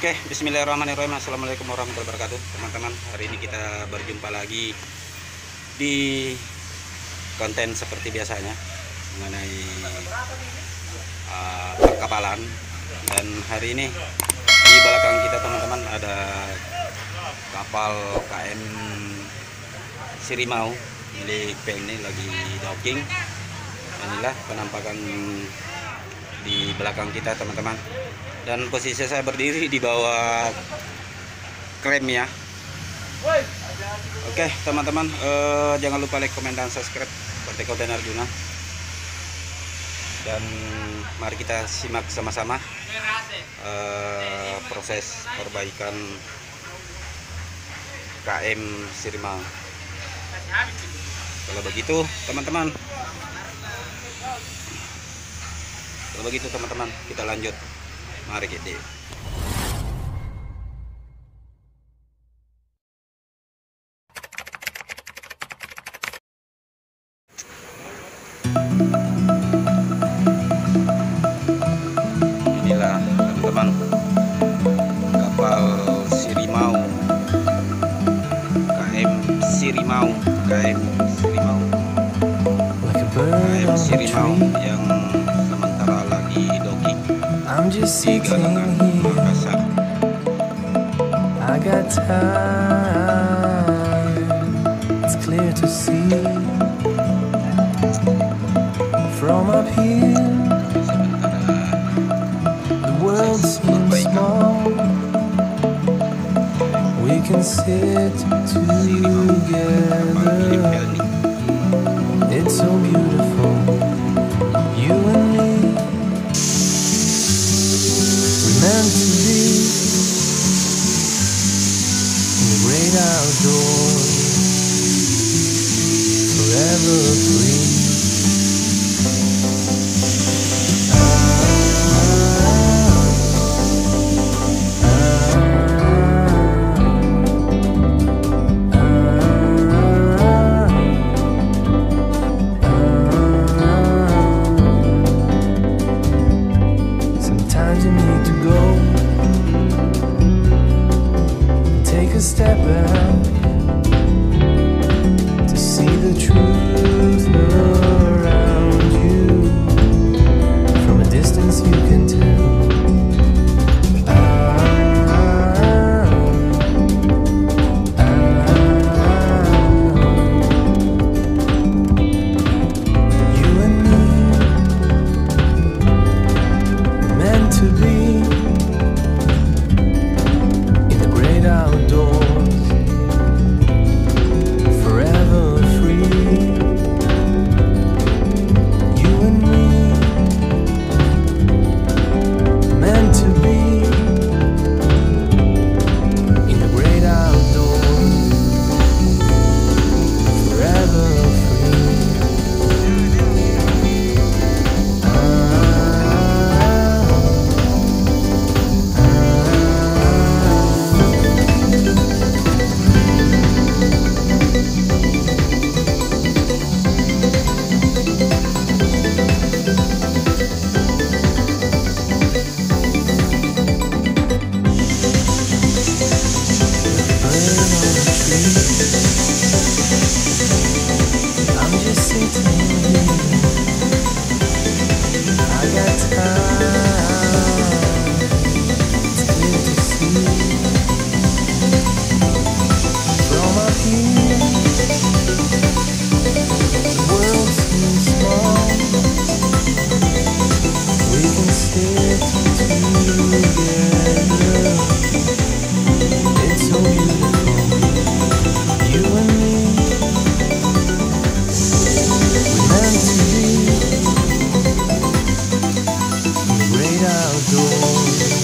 Oke, bismillahirrahmanirrahim. Assalamualaikum warahmatullahi wabarakatuh, teman-teman. Hari ini kita berjumpa lagi di konten seperti biasanya mengenai perkapalan. Dan hari ini di belakang kita, teman-teman, ada kapal KM Sirimau Milik Pelni lagi docking. Inilah penampakan di belakang kita, teman-teman. Dan posisi saya berdiri di bawah klem ya. Oke, teman-teman, jangan lupa like, komen, dan subscribe Partai Kaudan Arjuna. Dan mari kita simak sama-sama proses perbaikan KM Sirimau. Kalau begitu, teman-teman, kita lanjut. Mari kita. Inilah, teman-teman, kapal Sirimau, KM Sirimau yang sementara lagi docking di Galangan Kapal. I got time, it's clear to see from up here. The world seems small, we can sit together. It's so beautiful, you and me. We're meant to be in the great outdoors, forever free. Sometimes you need to go, take a step out to see the truth around you. From a distance you can tell. You and me, meant to be in the great outdoors, forever free. You and me, meant to be in the great outdoors, forever free. I'm just sitting here, I got time, it's clear to see from up here. The world seems small, we can sit together. It's so beautiful, you and me. We're meant to be in the great outdoors.